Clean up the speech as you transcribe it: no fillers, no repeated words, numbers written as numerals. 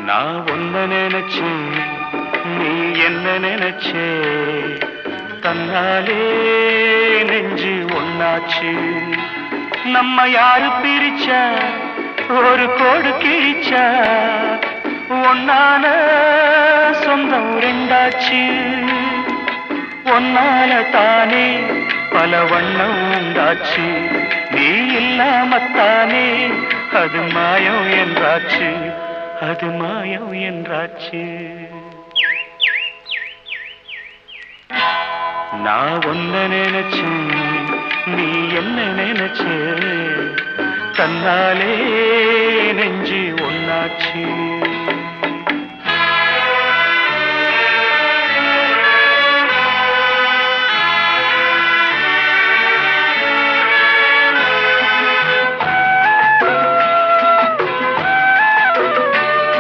நான் ஒன்ன நினைச்சு நீ என்ன நினைச்சே தன்னாலே நெஞ்சு ஒன்னாச்சு நம்ம யாரு பிரிச்சா ஒரு கோடு கிழிச்சா ஒன்னான சொந்தம் ரெண்டாச்சு ஒன்னால தானே பல வண்ணம் உண்டாச்சு நீ இல்லாமத்தானே அது மாயம் என்றாச்சு அது மாயம் என்றாச்சு நான் ஒன்ன நினைச்சேன் நீ என்ன நினைச்சே தன்னாலே நெஞ்சு ஒன்னாச்சு